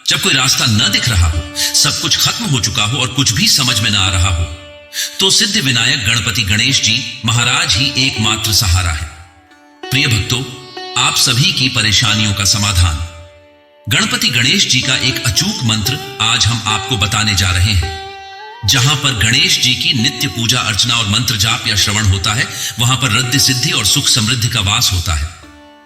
जब कोई रास्ता न दिख रहा हो, सब कुछ खत्म हो चुका हो और कुछ भी समझ में न आ रहा हो, तो सिद्धि विनायक गणपति गणेश जी महाराज ही एकमात्र सहारा है। प्रिय भक्तों, आप सभी की परेशानियों का समाधान गणपति गणेश जी का एक अचूक मंत्र आज हम आपको बताने जा रहे हैं। जहां पर गणेश जी की नित्य पूजा अर्चना और मंत्र जाप या श्रवण होता है, वहां पर रिद्धि सिद्धि और सुख समृद्धि का वास होता है।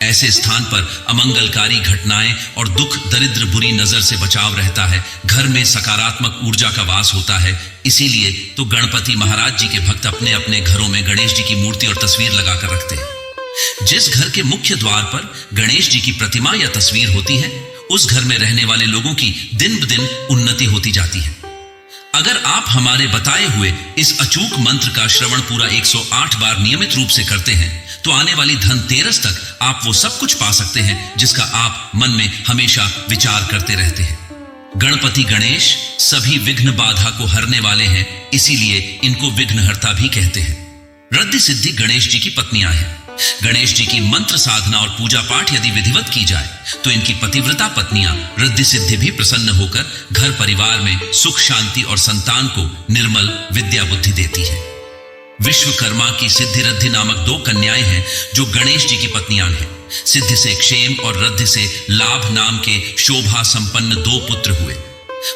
ऐसे स्थान पर अमंगलकारी घटनाएं और दुख दरिद्र बुरी नजर से बचाव रहता है। घर में सकारात्मक ऊर्जा का वास होता है। इसीलिए तो गणपति महाराज जी के भक्त अपने अपने घरों में गणेश जी की मूर्ति और तस्वीर लगाकर रखते हैं। जिस घर के मुख्य द्वार पर गणेश जी की प्रतिमा या तस्वीर होती है, उस घर में रहने वाले लोगों की दिन ब दिन उन्नति होती जाती है। अगर आप हमारे बताए हुए इस अचूक मंत्र का श्रवण पूरा 108 बार नियमित रूप से करते हैं, तो आने वाली धनतेरस तक आप वो सब कुछ पा सकते हैं जिसका आप मन में हमेशा विचार करते रहते हैं। गणपति गणेश सभी विघ्न बाधा को हरने वाले हैं, इसीलिए इनको विघ्नहर्ता भी कहते हैं। रिद्धि सिद्धि गणेश जी की पत्नियां हैं। गणेश जी की मंत्र साधना और पूजा पाठ यदि विधिवत की जाए, तो इनकी पतिव्रता पत्नियां रिद्धि सिद्धि भी प्रसन्न होकर घर परिवार में सुख शांति और संतान को निर्मल विद्या बुद्धि देती है। विश्वकर्मा की सिद्धि रिद्धि नामक 2 कन्याएं हैं जो गणेश जी की पत्नियां हैं। सिद्धि से क्षेम और रिद्धि से लाभ नाम के शोभा संपन्न 2 पुत्र हुए।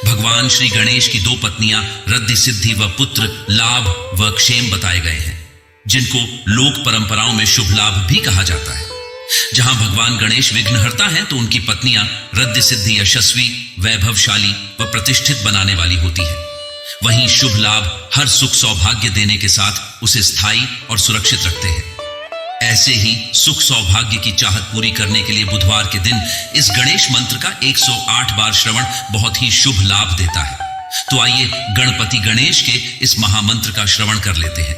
भगवान श्री गणेश की 2 पत्नियां रिद्धि सिद्धि व पुत्र लाभ व क्षेम बताए गए हैं, जिनको लोक परंपराओं में शुभ लाभ भी कहा जाता है। जहां भगवान गणेश विघ्नहर्ता हैं, तो उनकी पत्नियां रिद्धि सिद्धि यशस्वी, वैभवशाली व प्रतिष्ठित बनाने वाली होती है। वहीं शुभ लाभ हर सुख सौभाग्य देने के साथ उसे स्थायी और सुरक्षित रखते हैं। ऐसे ही सुख सौभाग्य की चाहत पूरी करने के लिए बुधवार के दिन इस गणेश मंत्र का 108 बार श्रवण बहुत ही शुभ लाभ देता है। तो आइए गणपति गणेश के इस महामंत्र का श्रवण कर लेते हैं।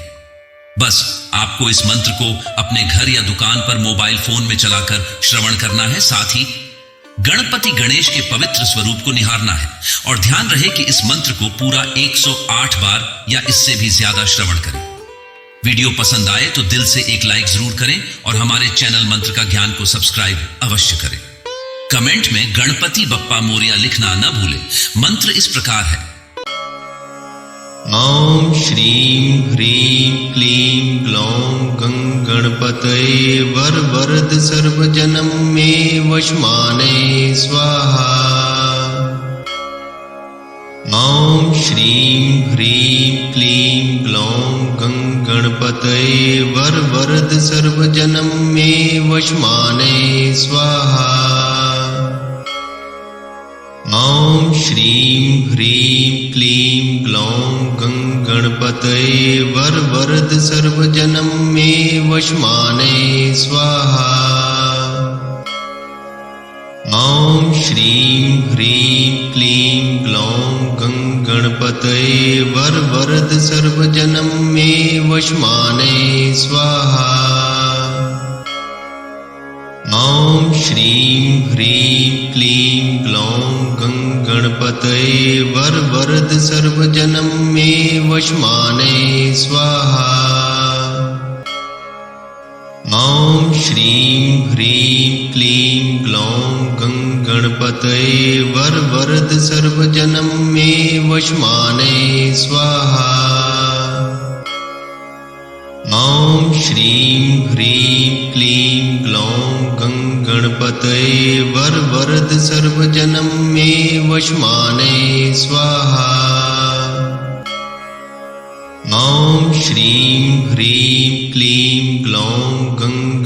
बस आपको इस मंत्र को अपने घर या दुकान पर मोबाइल फोन में चलाकर श्रवण करना है। साथ ही गणपति गणेश के पवित्र स्वरूप को निहारना है और ध्यान रहे कि इस मंत्र को पूरा 108 बार या इससे भी ज्यादा श्रवण करें। वीडियो पसंद आए तो दिल से एक लाइक जरूर करें और हमारे चैनल मंत्र का ज्ञान को सब्सक्राइब अवश्य करें। कमेंट में गणपति बप्पा मोरिया लिखना न भूलें। मंत्र इस प्रकार है। ओम श्रीं ह्रीं क्लीं ग्लौं गणपतये वरवरद सर्वजनं मे वशमाने स्वाहा। ओम श्रीं ह्रीं क्लीं ग्लौं गणपतये वरवरद सर्वजनं मे वशमाने स्वाहा। ओम श्रीं ह्रीं क्लीं ग्लौं गणपतये वरवरद सर्वजनं मे वशमाने स्वाहा। ओम श्रीं ह्रीं क्लीं ग्लौं गणपतये वरवरद सर्वजनं मे वशमाने स्वाहा। ओम श्रीं ह्रीं क्लीं ग्लौं गणपतये वरवरद सर्वजनं मे वशमाने स्वाहा। ओम श्रीं ह्रीं क्लीं ग्लौं गणपतये वरवरद सर्वजनं मे वशमाने स्वाहा। ओम श्रीं ह्रीं क्लीं ग्लौं गणपतये वरवरद सर्वजनं मे वशमाने स्वाहा। ओम श्रीं ह्रीं क्लीं ग्लौं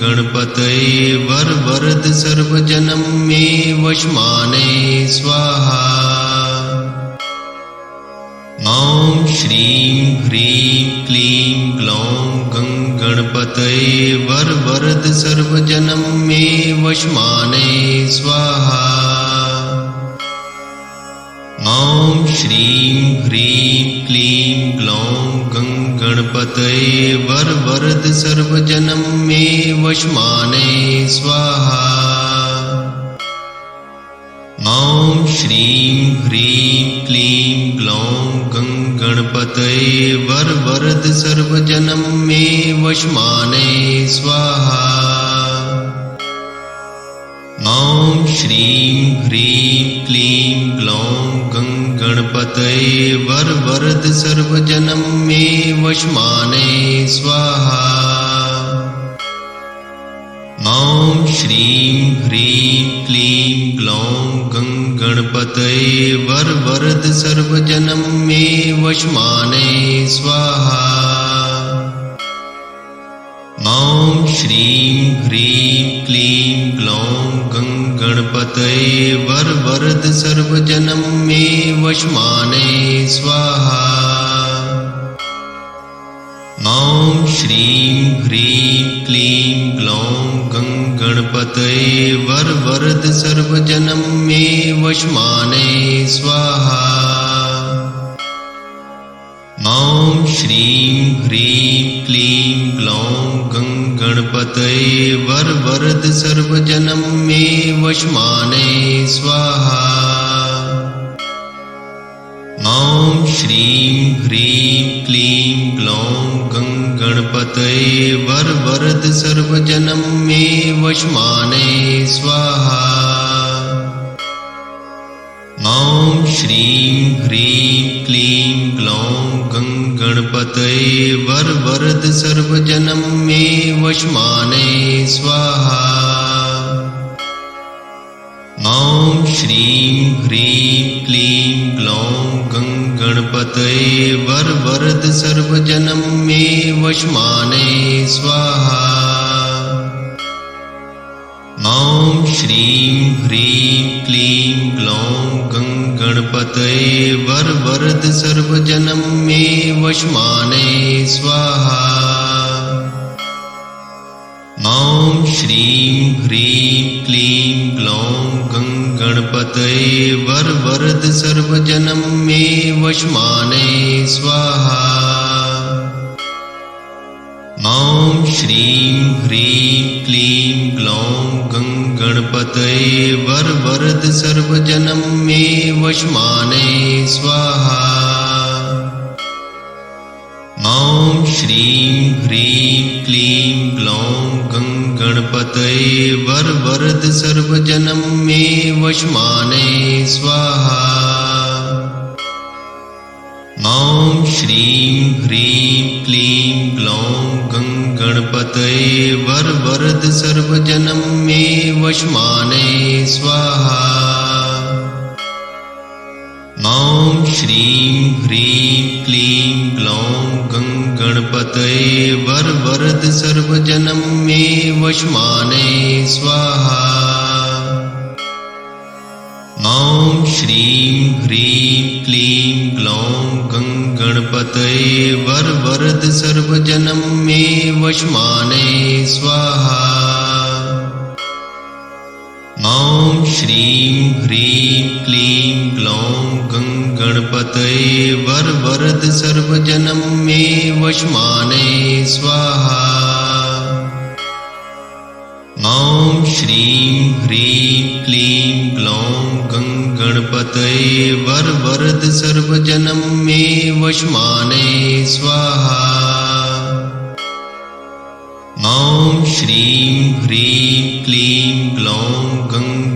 गणपतये वरवरद सर्वजनं मे वशमाने स्वाहा। ओम श्रीं ह्रीं क्लीं ग्लौं गणपतये वरवरद सर्वजनं मे वशमाने स्वाहा। ओम श्रीं ह्रीं क्लीं ग्लौं गणपतये वरवरद सर्वजनं मे वशमाने स्वाहा। ओम श्रीं ह्रीं क्लीं ग्लौं गणपतये वरवरद सर्वजनं मे वशमाने स्वाहा। ओम श्रीं ह्रीं क्लीं ग्लौं गणपतये वरवरद सर्वजनं मे वशमाने स्वाहा। ॐ श्रीं ह्रीं क्लीं ग्लौं गणपतये वरवरद सर्वजनं मे वशमाने स्वाहा। ॐ श्रीं ह्रीं क्लीं ग्लौं गणपतये वरवरद सर्वजनं मे वशमाने स्वाहा। ॐ श्रीं ह्रीं क्लीं ग्लौं गणपतये वरवरद सर्वजनं मे वशमाने स्वाहा। ॐ श्रीं ह्रीं क्लीं ग्लौं गणपतये वरवरद सर्वजनं मे वशमाने स्वाहा। ॐ श्रीं ह्रीं क्लीं ग्लौं गणपतये वरवरद सर्वजनं मे वशमाने स्वाहा। ॐ श्रीं ह्रीं क्लीं ग्लौं गणपतये वरवरद सर्वजनं मे वशमाने स्वाहा। ॐ श्रीं ह्रीं क्लीं ग्लौं गणपतये वरवरद सर्वजनं मे वशमाने स्वाहा। ॐ श्रीं ह्रीं क्लीं ग्लौं गणपतये वरवरद सर्वजनं मे वशमाने स्वाहा। ॐ श्रीं ह्रीं क्लीं ग्लौं गणपतये वरवरद सर्वजनं मे वशमाने स्वाहा। ॐ श्रीं ह्रीं क्लीं ग्लौं गणपतये वरवरद सर्वजनं मे वशमाने स्वाहा। ॐ श्रीं ह्रीं क्लीं ग्लौं गणपतये वरवरद सर्वजनं मे वशमाने स्वाहा। ॐ श्रीं ह्रीं क्लीं ग्लौं गणपतये वरवरद सर्वजनं मे वशमाने स्वाहा। ॐ श्रीं ह्रीं क्लीं ग्लौं गणपतये वरवरद सर्वजनं मे वशमाने स्वाहा। ॐ श्रीं ह्रीं क्लीं ग्लौं गणपतये वरवरद सर्वजनं मे वशमाने स्वाहा। ॐ श्रीं ह्रीं क्लीं ग्लौं गणपतये वरवरद सर्वजनं मे वशमाने स्वाहा। ॐ श्रीं ह्रीं क्लीं ग्लौं गणपतये वरवरद सर्वजनं मे वशमाने स्वाहा। ॐ श्रीं ह्रीं क्लीं ग्लौं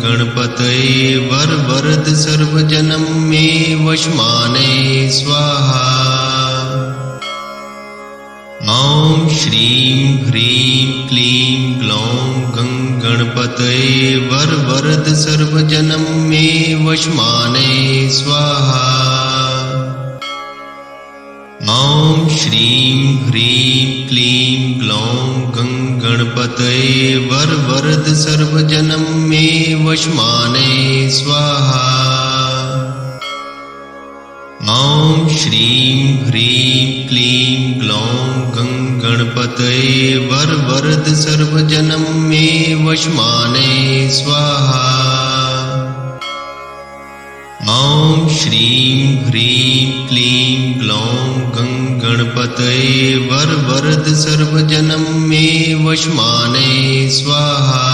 गणपतये वरवरद सर्वजनं मे वशमाने स्वाहा। ॐ श्रीं ह्रीं क्लीं ग्लौं गणपतये वरवरद सर्वजनं मे वशमाने स्वाहा। ॐ श्रीं ह्रीं क्लीं ग्लौं गणपतये वरवरद सर्वजनं मे वशमाने स्वाहा। ॐ श्रीं ह्रीं क्लीं ग्लौं गणपतये वरवरद सर्वजनं मे वशमाने स्वाहा। ॐ श्रीं ह्रीं क्लीं ग्लौं गणपतये वरवरद सर्वजनं मे वशमाने स्वाहा।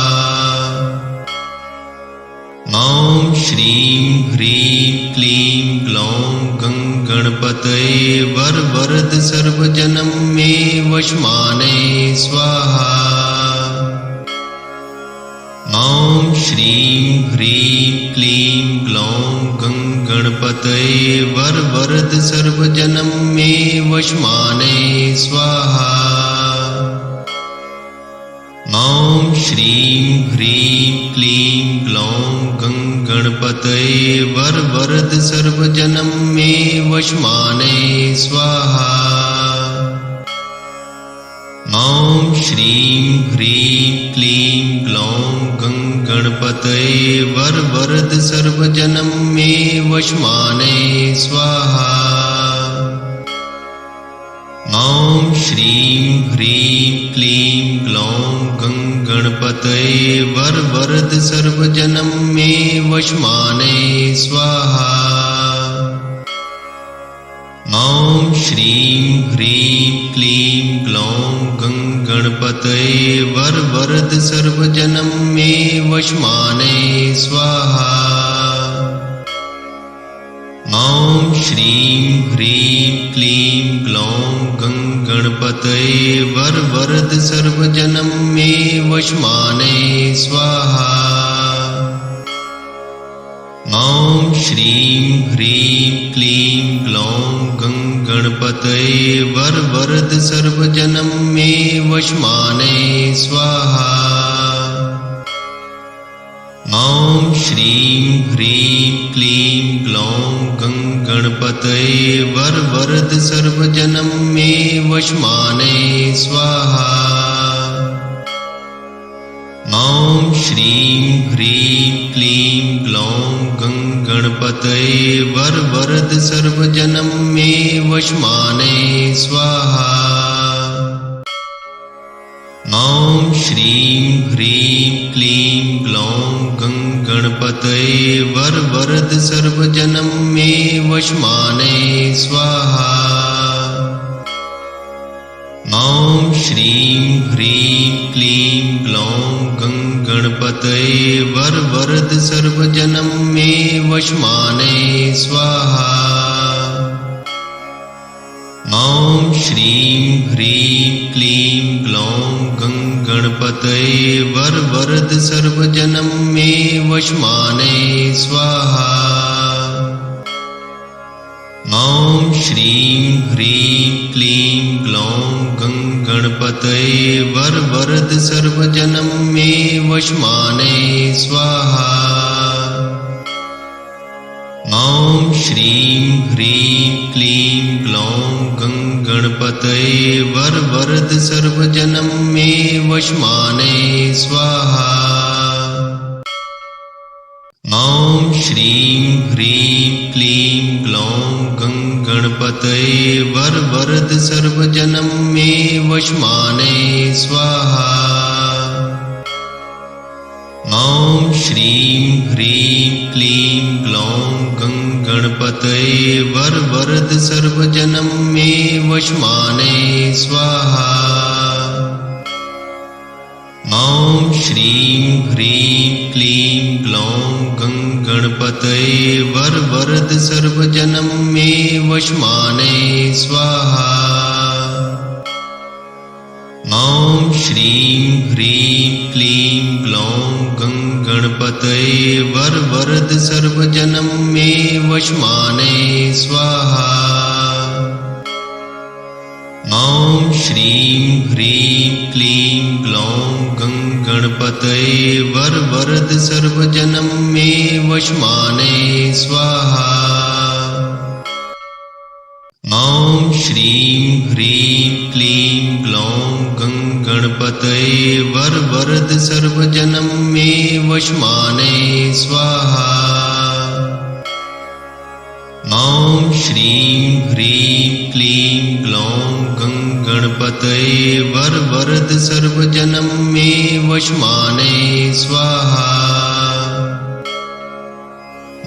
ॐ श्रीं ह्रीं क्लीं ग्लौं गणपतये वरवरद सर्वजनं मे वशमाने स्वाहा। ॐ श्रीं ह्रीं क्लीं ग्लौं गं गणपतये वरवरद सर्वजनं मे वशमाने स्वाहा। ॐ श्रीं ह्रीं क्लीं ग्लौं गं गणपतये वरवरद सर्वजनं मे वशमाने स्वाहा। ॐ श्रीं ह्रीं क्लीं ग्लौं गं गणपतये वरवरद सर्वजनं मे वशमाने स्वाहा। ॐ श्रीं ह्रीं क्लीं ग्लौं गं गणपतये वरवरद सर्वजनं मे वशमाने स्वाहा। ॐ श्रीं ह्रीं क्लीं ग्लौं गं गणपतये वरवरद सर्वजनं मे वशमाने स्वाहा। ॐ श्रीं ह्रीं क्लीं ग्लौं गं गणपतये वरवरद सर्वजनं मे वशमाने स्वाहा। ॐ श्रीं ह्रीं क्लीं ग्लौं गं गणपतये वरवरद सर्वजनं मे वशमाने स्वाहा। ॐ श्रीं ह्रीं क्लीं ग्लौं गं गणपतये वरवरद सर्वजनं मे वशमाने स्वाहा। ॐ श्रीं ह्रीं क्लीं ग्लौं गं गणपतये वरवरद सर्वजनं मे वशमाने स्वाहा। ॐ श्रीं ह्रीं क्लीं ग्लौं गं गणपतये वरवरद सर्वजनं मे वशमाने स्वाहा। ॐ श्रीं ह्रीं क्लीं ग्लौं गं गणपतये वरवरद सर्वजनं मे वशमाने स्वाहा। ॐ श्रीं ह्रीं क्लीं ग्लौं गं गणपतये वरवरद सर्वजनं मे वशमाने स्वाहा। ॐ श्रीं ह्रीं क्लीं ग्लौं गं गणपतये वरवरद सर्वजनं मे वशमाने स्वाहा। ॐ श्रीं ह्रीं क्लीं ग्लौं गं गणपतये वरवरद सर्वजनं मे वशमाने स्वाहा। ॐ श्रीं ह्रीं क्लीं ग्लौं गं गणपतये वरवरद सर्वजनं मे वशमाने स्वाहा। ॐ श्रीं ह्रीं क्लीं ग्लौं गं गणपतये वरवरद सर्वजनं मे वशमाने स्वाहा। ॐ श्रीं ह्रीं क्लीं ग्लौं गं गणपतये वरवरद सर्वजनं मे वशमाने स्वाहा। ॐ श्रीं ह्रीं क्लीं ग्लौं गं गणपतये वरवरद सर्वजनं मे वशमाने स्वाहा। ॐ श्रीं ह्रीं क्लीं ग्लौं गं गणपतये वरवरद सर्वजनं मे वशमाने स्वाहा। ॐ श्रीं ह्रीं क्लीं ग्लौं गं गणपतये वरवरद सर्वजनं मे वशमाने स्वाहा। ॐ श्रीं ह्रीं क्लीं ग्लौं गं गणपतये वरवरद सर्वजनं मे वशमाने स्वाहा।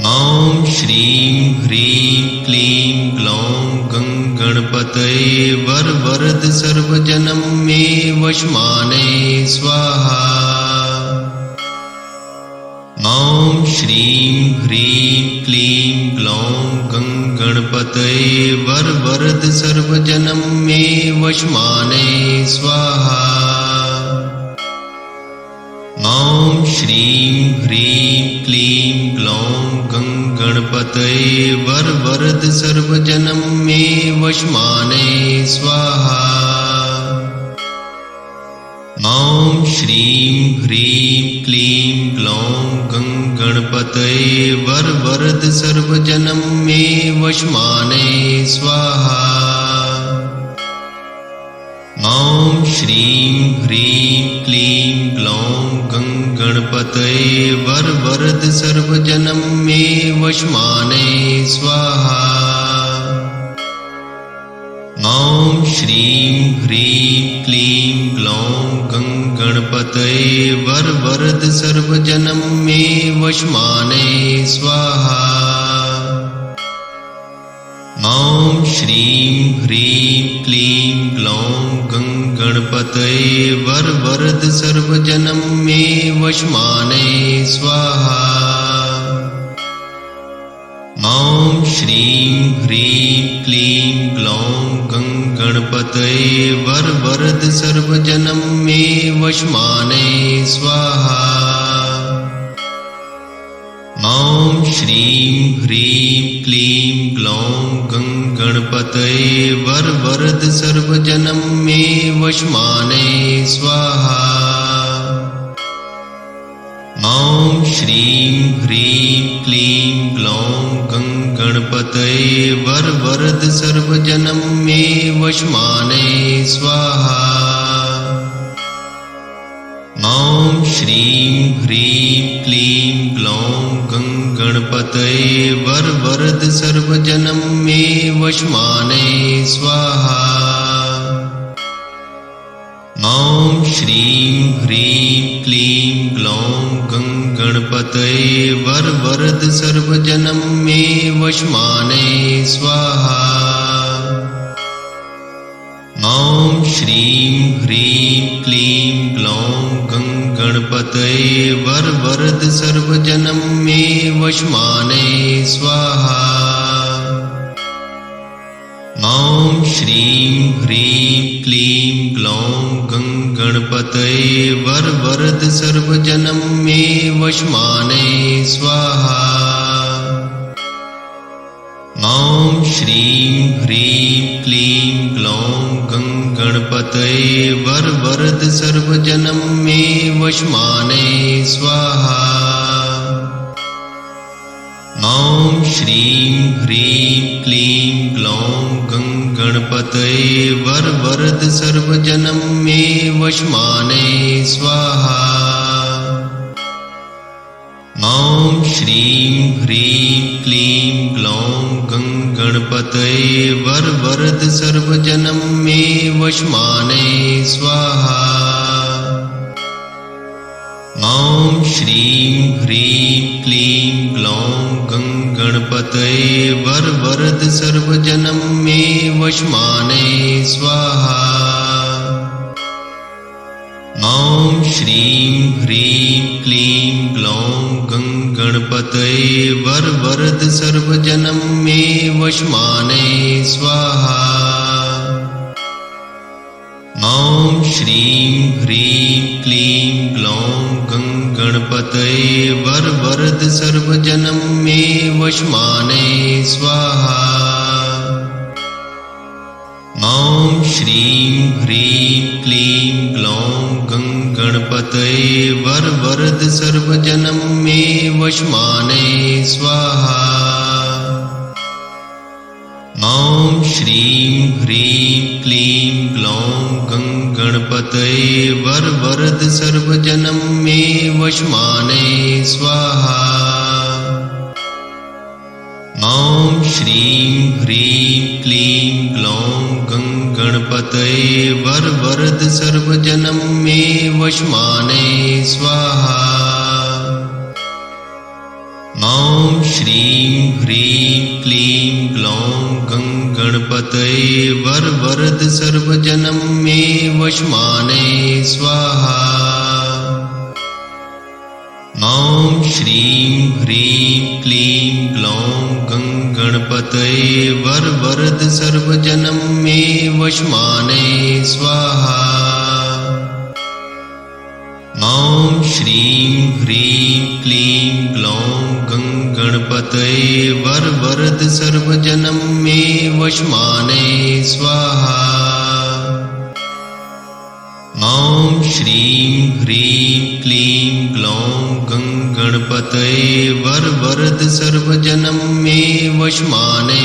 ॐ श्रीं ह्रीं क्लीं ग्लौं गं गणपतये वरवरद सर्वजनं मे वशमाने स्वाहा। ॐ श्रीं ह्रीं क्लीं ग्लौं गं गणपतये वरवरद सर्वजनं मे वशमाने स्वाहा। ॐ श्रीं ह्रीं क्लीं ग्लौं गणपतये वरवरद सर्वजनं मे वशमाने स्वाहा। ॐ श्रीं ह्रीं क्लीं ग्लौं गणपतये वरवरद सर्वजनं मे वशमाने स्वाहा। ॐ श्रीं ह्रीं क्लीं ग्लौं गणपतये वरवरद सर्वजनं मे वशमाने स्वाहा। ॐ श्रीं ह्रीं क्लीं ग्लौं गणपतये वरवरद सर्वजनं मे वशमाने स्वाहा। ॐ श्रीं ह्रीं क्लीं ग्लौं गणपतये वरवरद सर्वजनं मे वशमाने स्वाहा। ॐ श्रीं ह्रीं क्लीं ग्लौं गणपतये वरवरद सर्वजनं मे वशमाने स्वाहा। ॐ श्रीं ह्रीं क्लीं ग्लौं गणपतये वरवरद सर्वजनं मे वशमाने स्वाहा। ॐ श्रीं ह्रीं क्लीं ग्लौं गणपतये वरवरद सर्वजनं मे वशमाने स्वाहा। ॐ श्रीं ह्रीं क्लीं ग्लौं गणपतये वरवरद सर्वजनं मे वशमाने स्वाहा। ॐ श्रीं ह्रीं क्लीं ग्लौं गणपतये वरवरद सर्वजनं मे वशमाने स्वाहा। ॐ श्रीं ह्रीं क्लीं ग्लौं गणपतये वरवरद सर्वजनं मे वशमाने स्वाहा। ॐ श्रीं ह्रीं क्लीं ग्लौं गणपतये वरवरद सर्वजनं मे वशमाने स्वाहा। ॐ श्रीं ह्रीं क्लीं ग्लौं गणपतये वरवरद सर्वजनं मे वशमाने स्वाहा। ॐ श्रीं ह्रीं क्लीं ग्लौं गणपतये वरवरद सर्वजनं मे वशमाने स्वाहा। ॐ श्रीं ह्रीं क्लीं ग्लौं गणपतये वरवरद सर्वजनं मे वशमाने स्वाहा। ॐ श्रीं ह्रीं क्लीं ग्लौं गणपतये वरवरद सर्वजनं मे वशमाने स्वाहा। ॐ श्रीं ह्रीं क्लीं ग्लौं गणपतये वरवरद सर्वजनं मे वशमाने स्वाहा। ॐ श्रीं ह्रीं क्लीं ग्लौं गणपतये वरवरद सर्वजनं मे वशमाने स्वाहा। ॐ श्रीं ह्रीं क्लीं ग्लौं गणपतये वरवरद सर्वजनं मे वशमाने स्वाहा। ॐ श्रीं ह्रीं क्लीं ग्लौं गणपतये वरवरद सर्वजनं मे वशमाने स्वाहा। ॐ श्रीं ह्रीं क्लीं ग्लौं गणपतये वरवरद सर्वजनं मे वशमाने स्वाहा। ॐ श्रीं ह्रीं क्लीं ग्लौं गणपतये वरवरद सर्वजनं मे वशमाने स्वाहा। ॐ श्रीं ह्रीं क्लीं ग्लौं गणपतये वरवरद सर्वजनं मे वशमाने स्वाहा। ॐ ॐ श्रीं ह्रीं क्लीं ग्लौं गणपतये वरवरद सर्वजनं मे वशमाने स्वाहा। ॐ श्रीं ह्रीं क्लीं ग्लौं गणपतये वरवरद सर्वजनं मे वशमाने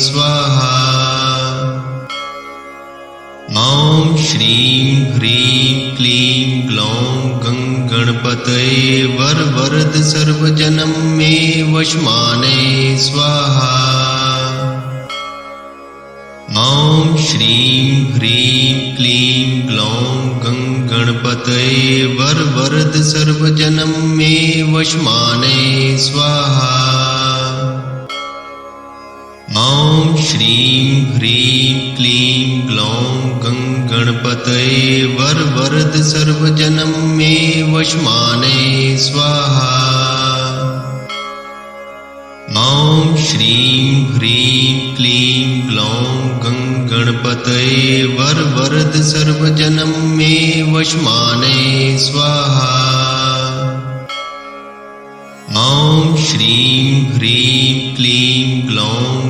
स्वाहा। ॐ श्रीं ह्रीं क्लीं ग्लौं गणपतये वरवरद सर्वजनं मे वशमाने स्वाहा। ॐ श्रीं ह्रीं क्लीं ग्लौं गणपतये वरवरद सर्वजनं मे वशमाने स्वाहा। ॐ श्रीं ह्रीं क्लीं ग्लौं गणपतये वरवरद सर्वजनं मे वशमाने स्वाहा। ॐ श्रीं ह्रीं क्लीं ग्लौं गणपतये वरवरद सर्वजनं मे वशमाने स्वाहा। ॐ श्रीं ह्रीं क्लीं ग्लौं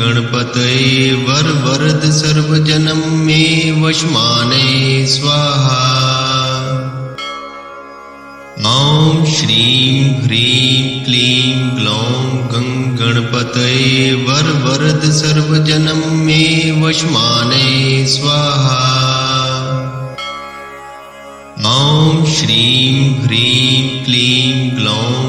गणपतये वरवरद सर्वजनं मे वशमाने स्वाहा। ॐ श्रीं ह्रीं क्लीं ग्लौं गणपतये वरवरद सर्वजनं मे वशमाने स्वाहा। ॐ श्रीं ह्रीं क्लीं ग्लौं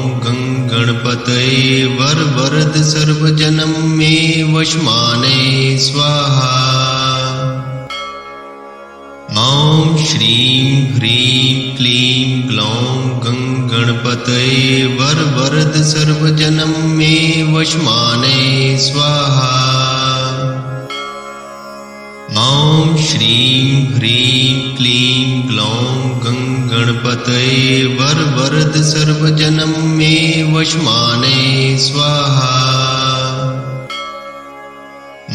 गणपतये वरवरद सर्वजनं मे वशमाने स्वाहा। ॐ श्रीं ह्रीं क्लीं ग्लौं गणपतये वरवरद सर्वजनं मे वशमाने स्वाहा। ॐ श्रीं ह्रीं क्लीं ग्लौं गणपतये वरवरद सर्वजनं मे वशमाने स्वाहा।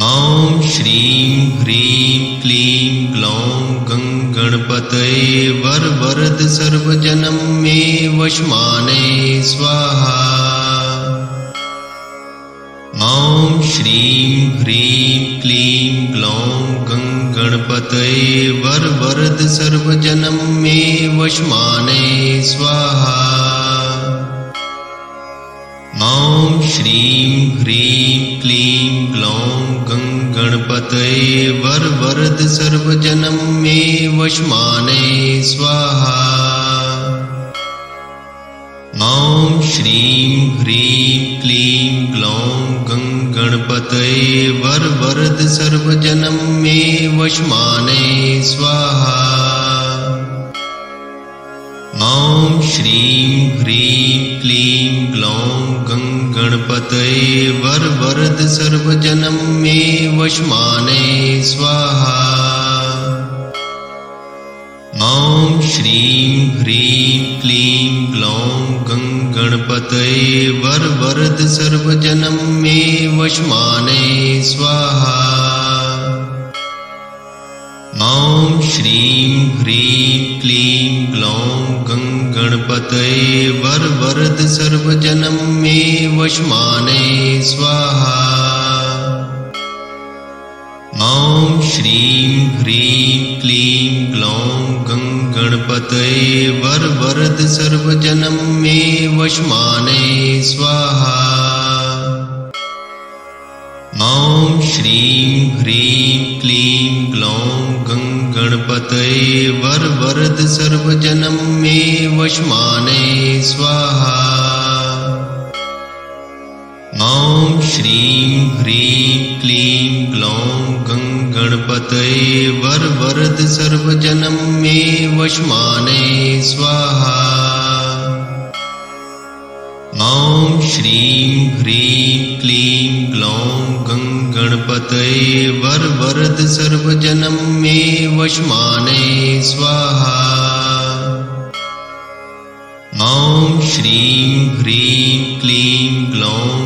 ॐ श्रीं ह्रीं क्लीं ग्लौं गणपतये वरवरद सर्वजनं मे वशमाने स्वाहा। ॐ श्रीं ह्रीं क्लीं ग्लौं गणपतये वरवरद सर्वजनं मे वशमाने स्वाहा। ॐ श्रीं ह्रीं क्लीं ग्लौं गणपतये वरवरद सर्वजनं मे वशमाने स्वाहा। ॐ श्रीं ह्रीं क्लीं ग्लौं गणपतये वरवरद सर्वजनं मे वशमाने स्वाहा। ॐ श्रीं ह्रीं क्लीं ग्लौं गणपतये वरवरद सर्वजनं मे वशमाने स्वाहा। ॐ श्रीं ह्रीं क्लीं ग्लौं गणपतये वरवरद सर्वजनं मे वशमाने स्वाहा। ॐ श्रीं ह्रीं क्लीं ग्लौं गणपतये वरवरद सर्वजनं मे वशमाने स्वाहा। ॐ श्रीं ह्रीं क्लीं ग्लौं गणपतये वरवरद सर्वजनं मे वशमाने स्वाहा। ॐ श्रीं ह्रीं क्लीं ग्लौं गणपतये वरवरद सर्वजनं मे वशमाने स्वाहा। ॐ श्रीं ह्रीं क्लीं ग्लौं गणपतये वरवरद सर्वजनं मे वशमाने स्वाहा। ॐ श्रीं ह्रीं क्लीं ग्लौं गणपतये वरवरद सर्वजनं मे वशमाने स्वाहा। ॐ श्रीं ह्रीं क्लीं ग्लौं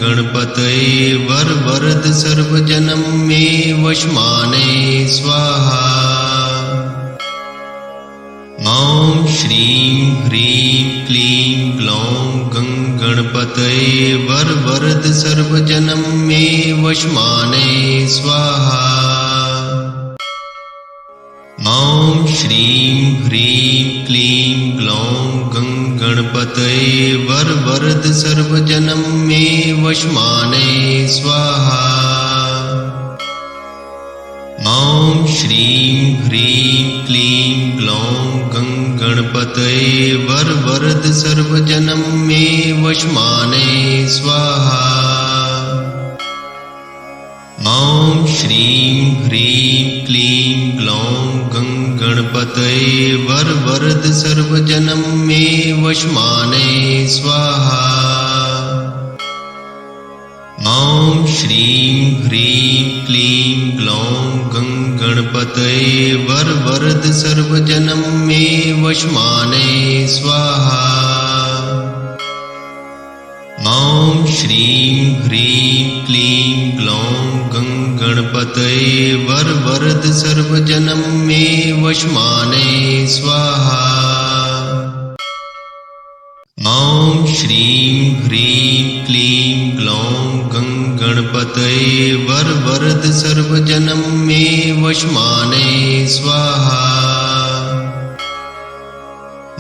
गणपतये वरवरद सर्वजनं मे वशमाने स्वाहा। ॐ श्रीं ह्रीं क्लीं ग्लौं गणपतये वरवरद सर्वजनं मे वशमाने स्वाहा। ॐ श्रीं ह्रीं क्लीं ग्लौं गणपतये वरवरद सर्वजनं मे वशमाने स्वाहा। ॐ श्रीं ह्रीं क्लीं ग्लौं गणपतये वरवरद सर्वजनं मे वशमाने स्वाहा। ॐ श्रीं ह्रीं क्लीं ग्लौं गणपतये वरवरद सर्वजनं मे वशमाने स्वाहा। ॐ श्रीं ह्रीं क्लीं ग्लौं गणपतये वरवरद सर्वजनं मे वशमाने स्वाहा। ॐ श्रीं ह्रीं क्लीं ग्लौं गणपतये वरवरद सर्वजनं मे वशमाने स्वाहा। ॐ श्रीं ह्रीं क्लीं ग्लौं गणपतये वरवरद सर्वजनं मे वशमाने स्वाहा।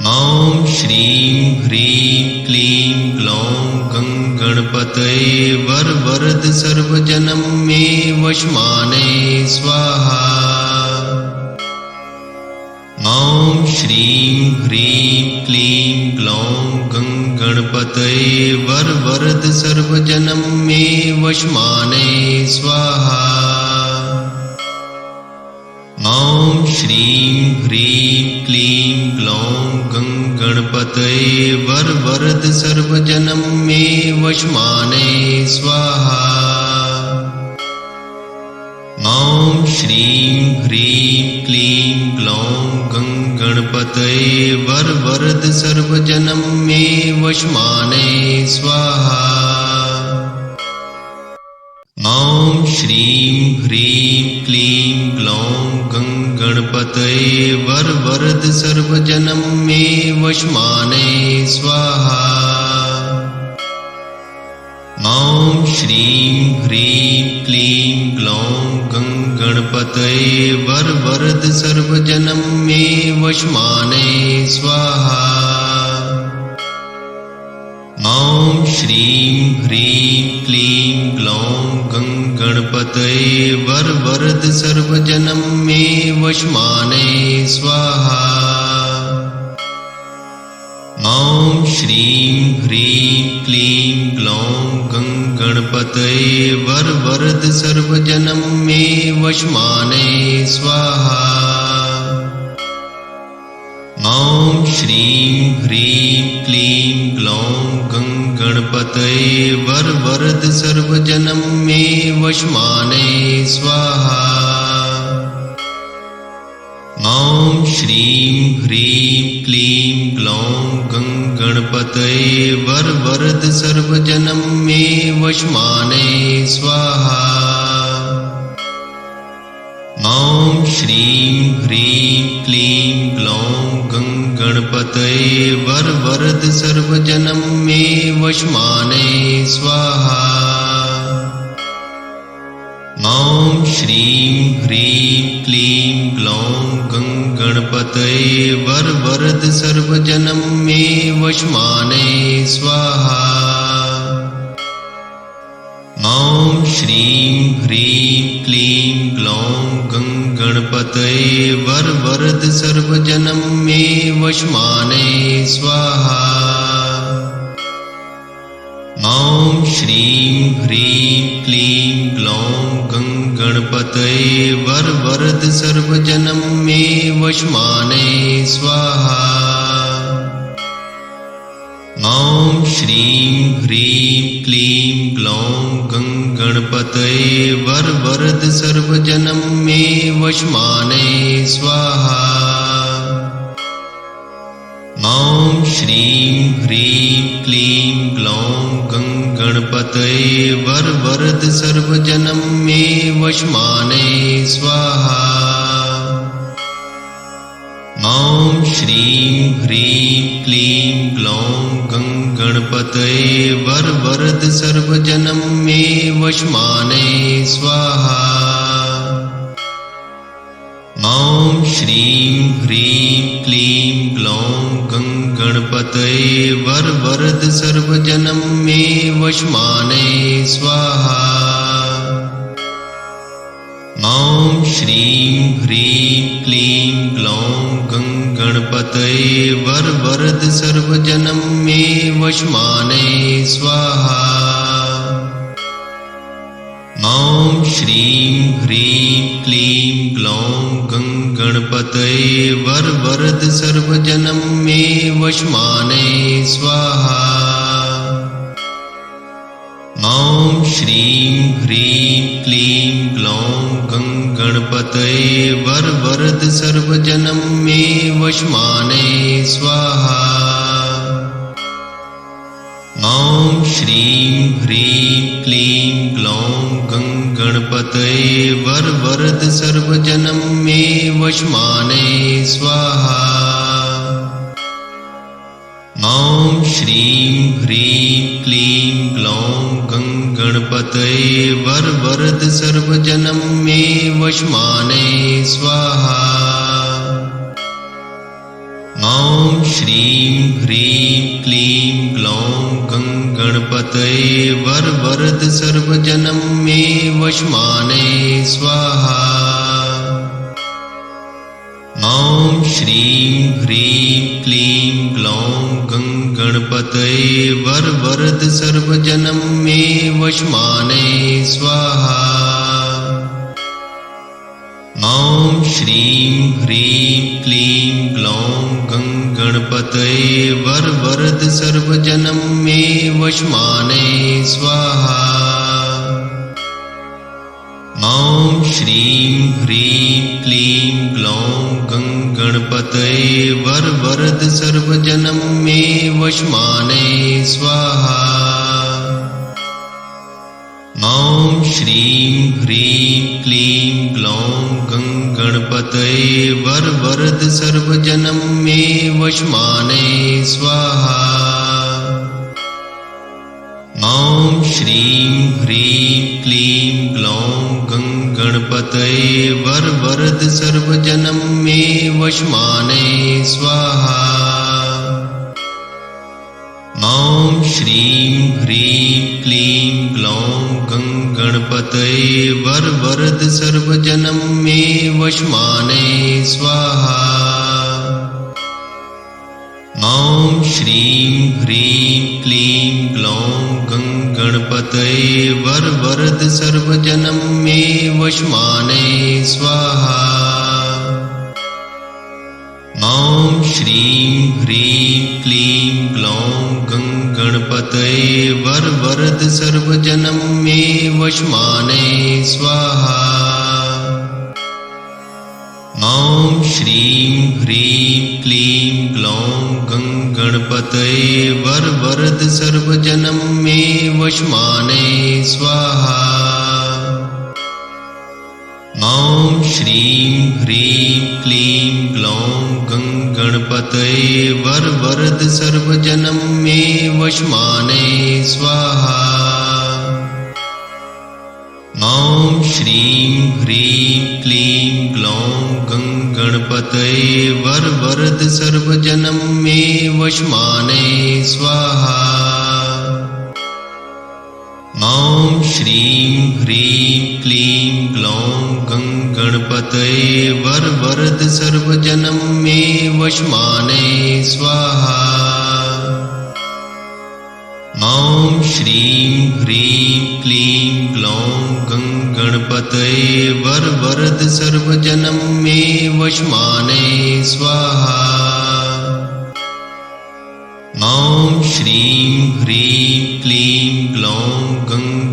ॐ श्रीं ह्रीं क्लीं ग्लौं गणपतये वरवरद सर्वजनं मे वशमाने स्वाहा। ॐ श्रीं ह्रीं क्लीं ग्लौं गणपतये वरवरद सर्वजनं मे वशमाने स्वाहा। ॐ श्रीं ह्रीं क्लीं ग्लौं गणपतये वरवरद सर्वजनं मे वशमाने स्वाहा। ॐ श्रीं ह्रीं क्लीं ग्लौं गणपतये वरवरद सर्वजनं मे वशमाने स्वाहा। ॐ श्रीं ह्रीं क्लीं ग्लौं गणपतये वरवरद सर्वजनं मे वशमाने स्वाहा। ॐ श्रीं ह्रीं क्लीं ग्लौं गणपतये वरवरद सर्वजनं मे वशमाने स्वाहा। ॐ श्रीं ह्रीं क्लीं ग्लौं गणपतये वरवरद सर्वजनं मे वशमाने स्वाहा। ॐ श्रीं ह्रीं क्लीं ग्लौं गणपतये वरवरद सर्वजनं मे वशमाने स्वाहा। ॐ श्रीं ह्रीं क्लीं ग्लौं गणपतये वरवरद सर्वजनं मे वशमाने स्वाहा। ॐ श्रीं ह्रीं क्लीं ग्लौं गणपतये वरवरद सर्वजनं मे वशमाने स्वाहा। ॐ श्रीं ह्रीं क्लीं ग्लौं गणपतये वरवरद सर्वजनं मे वशमाने स्वाहा। ॐ श्रीं ह्रीं क्लीं ग्लौं गणपतये वरवरद सर्वजनं मे वशमाने स्वाहा। ॐ श्रीं ह्रीं क्लीं ग्लौं गणपतये वरवरद सर्वजनं मे वशमाने स्वाहा। ॐ श्रीं ह्रीं क्लीं ग्लौं गणपतये वरवरद सर्वजनं मे वशमाने स्वाहा। ॐ श्रीं ह्रीं क्लीं ग्लौं गणपतये वरवरद सर्वजनं मे वशमाने स्वाहा। ॐ श्रीं ह्रीं क्लीं ग्लौं गणपतये वरवरद सर्वजनं मे वशमाने स्वाहा। ॐ श्रीं ह्रीं क्लीं ग्लौं गणपतये वरवरद सर्वजनं मे वशमाने स्वाहा। ॐ श्रीं ह्रीं क्लीं ग्लौं गणपतये वरवरद सर्वजनं मे वशमाने स्वाहा। ॐ श्रीं ह्रीं क्लीं ग्लौं गणपतये वरवरद सर्वजनं मे वशमाने स्वाहा। ॐ श्रीं ह्रीं क्लीं ग्लौं गणपतये वरवरद सर्वजनं मे वशमाने स्वाहा। ॐ श्रीं ह्रीं क्लीं ग्लौं गणपतये वरवरद सर्वजनं मे वशमाने स्वाहा। ॐ श्रीं ह्रीं क्लीं ग्लौं गणपतये वरवरद सर्वजनं मे वशमाने स्वाहा। ॐ श्रीं ह्रीं क्लीं ग्लौं गणपतये वरवरद सर्वजनं मे वशमाने स्वाहा। ॐ श्रीं ह्रीं क्लीं ग्लौं गणपतये वरवरद सर्वजनं मे वशमाने स्वाहा। ॐ श्रीं ह्रीं क्लीं ग्लौं गणपतये वरवरद सर्वजनं मे वशमाने स्वाहा। ॐ श्रीं ह्रीं क्लीं ग्लौं गणपतये वरवरद सर्वजनं मे वशमाने स्वाहा। ॐ श्रीं ह्रीं क्लीं ग्लौं गणपतये वरवरद सर्वजनं मे वशमाने स्वाहा। ॐ श्रीं ह्रीं क्लीं ग्लौं गणपतये वरवरद सर्वजनं मे वशमाने स्वाहा। ॐ श्रीं ह्रीं क्लीं ग्लौं गणपतये वरवरद सर्वजनं मे वशमाने स्वाहा। ॐ श्रीं ह्रीं क्लीं ग्लौं गणपतये वरवरद सर्वजनं मे वशमाने स्वाहा। ॐ श्रीं ह्रीं क्लीं ग्लौं गणपतये वरवरद सर्वजनं मे वशमाने स्वाहा। ॐ श्रीं ह्रीं क्लीं ग्लौं गणपतये वरवरद सर्वजनं मे वशमाने स्वाहा। ॐ श्रीं ह्रीं क्लीं ग्लौं गणपतये वरवरद सर्वजनं मे वशमाने स्वाहा। ॐ श्रीं ह्रीं क्लीं ग्लौं गणपतये वरवरद सर्वजनं मे वशमाने स्वाहा। ॐ श्रीं ह्रीं क्लीं ग्लौं गणपतये वरवरद सर्वजनं मे वशमाने स्वाहा। ॐ श्रीं ह्रीं क्लीं ग्लौं गणपतये वरवरद सर्वजनं मे वशमाने स्वाहा। ॐ श्रीं ह्रीं क्लीं ग्लौं गणपतये वरवरद सर्वजनं मे वशमाने स्वाहा। ॐ श्रीं ह्रीं क्लीं ग्लौं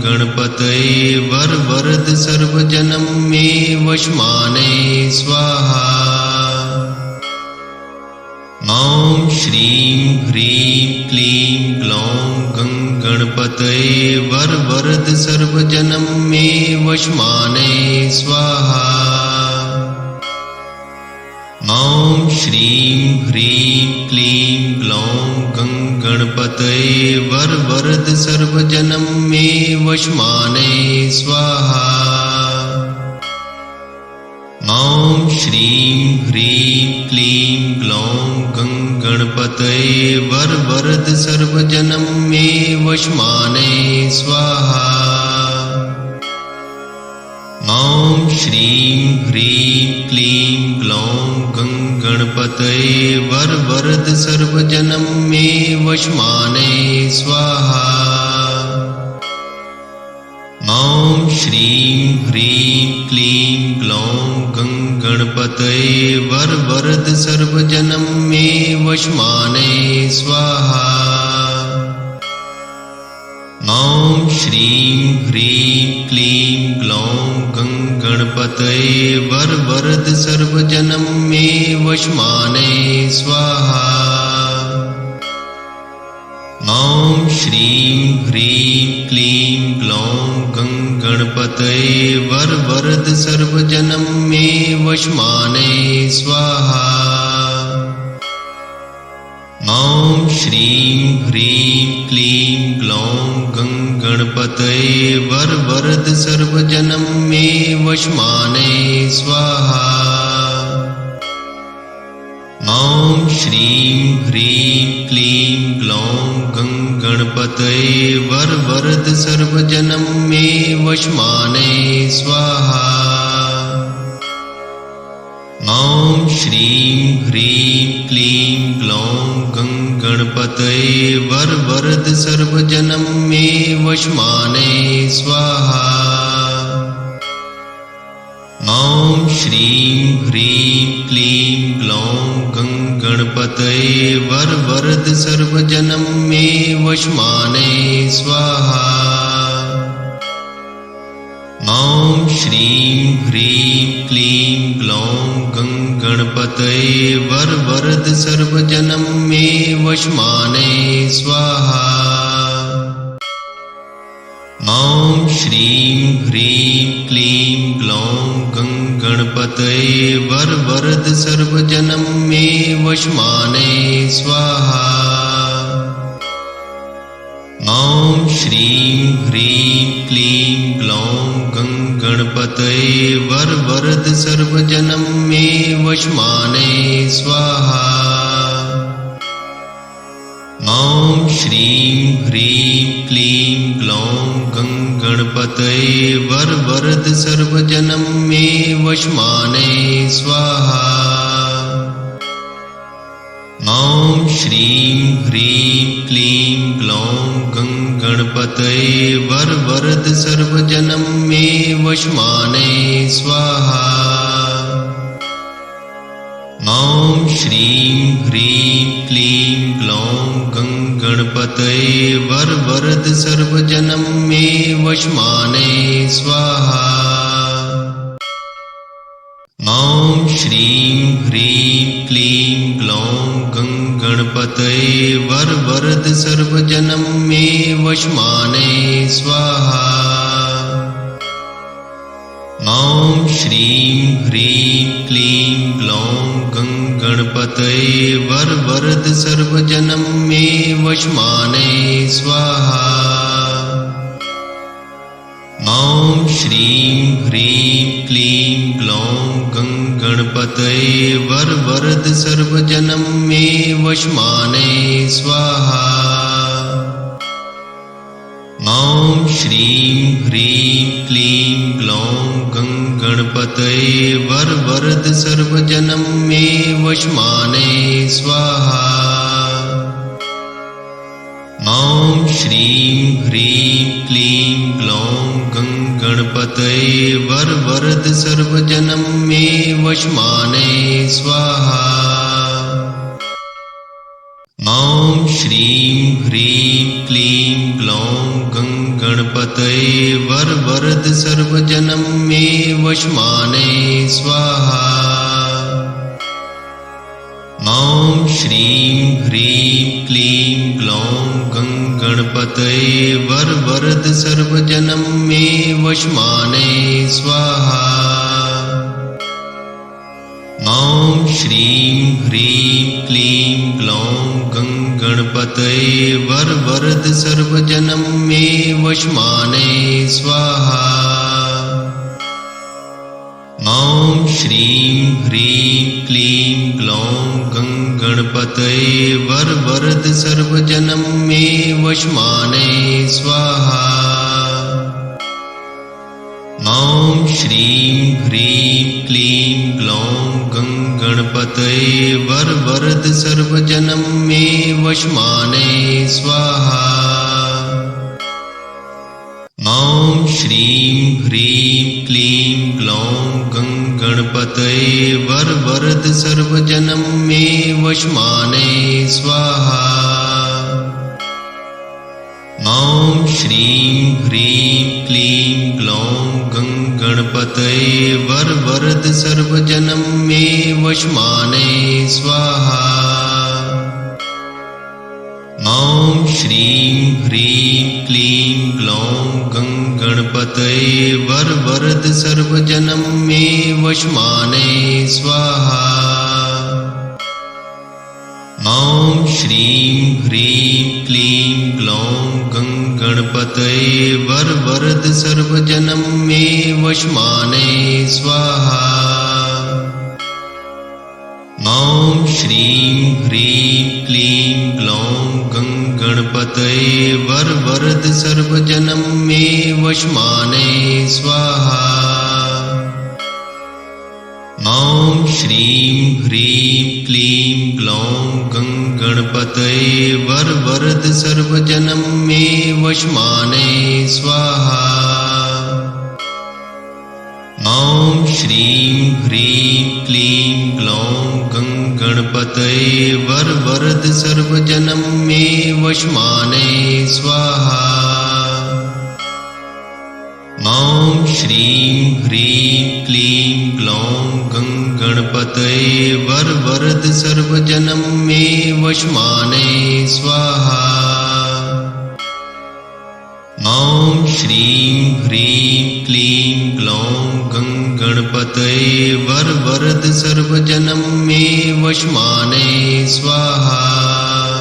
गणपतये वरवरद सर्वजनं मे वशमाने स्वाहा। ॐ श्रीं ह्रीं क्लीं ग्लौं गणपतये वरवरद सर्वजनं मे वशमाने स्वाहा। ॐ श्रीं ह्रीं क्लीं ग्लौं गं गणपतये वरवरद सर्वजनं मे वशमाने स्वाहा। ॐ श्रीं ह्रीं क्लीं ग्लौं गं गणपतये वरवरद सर्वजनं मे वशमाने स्वाहा। ॐ श्रीं ह्रीं क्लीं ग्लौं गं गणपतये वरवरद सर्वजनं मे वशमाने स्वाहा। ॐ श्रीं ह्रीं क्लीं ग्लौं गं गणपतये वरवरद सर्वजनं मे वशमाने स्वाहा। ॐ श्रीं ह्रीं क्लीं ग्लौं गं गणपतये वरवरद सर्वजनं मे वशमाने स्वाहा। ॐ श्रीं ह्रीं क्लीं ग्लौं गं गणपतये वरवरद सर्वजनं मे वशमाने स्वाहा। ॐ श्रीं ह्रीं क्लीं ग्लौं गं गणपतये वरवरद सर्वजनं मे वशमाने स्वाहा। ॐ श्रीं ह्रीं क्लीं ग्लौं गं गणपतये वरवरद सर्वजनं मे वशमाने स्वाहा। ॐ श्रीं ह्रीं क्लीं ग्लौं गं गणपतये वरवरद सर्वजनं मे वशमाने स्वाहा। ॐ श्रीं ह्रीं क्लीं ग्लौं गं गणपतये वरवरद सर्वजनं मे वशमाने स्वाहा। ॐ श्रीं ह्रीं क्लीं ग्लौं गं गणपतये वरवरद सर्वजनं मे वशमाने स्वाहा। ॐ श्रीं ह्रीं क्लीं ग्लौं गं गणपतये वरवरद सर्वजनं मे वशमाने स्वाहा। ॐ श्रीं ह्रीं क्लीं ग्लौं गं गणपतये वरवरद सर्वजनं मे वशमाने स्वाहा। ॐ श्रीं ह्रीं क्लीं ग्लौं गं गणपतये वरवरद सर्वजनं मे वशमाने स्वाहा। ॐ श्रीं ह्रीं क्लीं ग्लौं गं गणपतये वरवरद सर्वजनं मे वशमाने स्वाहा। ॐ श्रीं ह्रीं क्लीं ग्लौं गं गणपतये वरवरद सर्वजनं मे वशमाने स्वाहा। ॐ श्रीं ह्रीं क्लीं ग्लौं गं गणपतये वरवरद सर्वजनं मे वशमाने स्वाहा। ॐ श्रीं ह्रीं क्लीं ग्लौं गं गणपतये वरवरद सर्वजनं मे वशमाने स्वाहा। ॐ श्रीं ह्रीं क्लीं ग्लौं गं गणपतये वरवरद सर्वजनं मे वशमाने स्वाहा। ॐ श्रीं ह्रीं क्लीं ग्लौं गं गणपतये वरवरद सर्वजनं मे वशमाने स्वाहा। ॐ श्रीं ह्रीं क्लीं ग्लौं गं गणपतये वरवरद सर्वजनं मे वशमाने स्वाहा। ॐ श्रीं ह्रीं क्लीं ग्लौं गं गणपतये वरवरद सर्वजनं मे वशमाने स्वाहा। ॐ श्रीं ह्रीं क्लीं ग्लौं गं गणपतये वरवरद सर्वजनं मे वशमाने स्वाहा। ॐ श्रीं ह्रीं क्लीं ग्लौं गणपतये वरवरद सर्वजनं मे वशमाने स्वाहा। ॐ श्रीं ह्रीं क्लीं ग्लौं गणपतये वरवरद सर्वजनं मे वशमाने स्वाहा। ॐ श्रीं ह्रीं क्लीं ग्लौं गणपतये वरवरद सर्वजनं मे वशमाने स्वाहा। ॐ श्रीं ह्रीं क्लीं ग्लौं गणपतये वरवरद सर्वजनं मे वशमाने स्वाहा। ॐ श्रीं ह्रीं क्लीं ग्लौं गणपतये वरवरद सर्वजनं मे वशमाने स्वाहा। ॐ श्रीं ह्रीं क्लीं ग्लौं गणपतये वरवरद सर्वजनं मे वशमाने स्वाहा। ॐ श्रीं ह्रीं क्लीं ग्लौं गणपतये वरवरद सर्वजनं मे वशमाने स्वाहा। ॐ श्रीं ह्रीं क्लीं ग्लौं गणपतये वरवरद सर्वजनं मे वशमाने स्वाहा। ॐ श्रीं ह्रीं क्लीं ग्लौं गणपतये वरवरद सर्वजनं मे वशमाने स्वाहा। ॐ श्रीं ह्रीं क्लीं ग्लौं गणपतये वरवरद सर्वजनं मे वशमाने स्वाहा। ॐ श्रीं ह्रीं क्लीं ग्लौं गणपतये वरवरद सर्वजनं मे वशमाने स्वाहा। ॐ श्रीं ह्रीं क्लीं ग्लौं गणपतये वरवरद सर्वजनं मे वशमाने स्वाहा।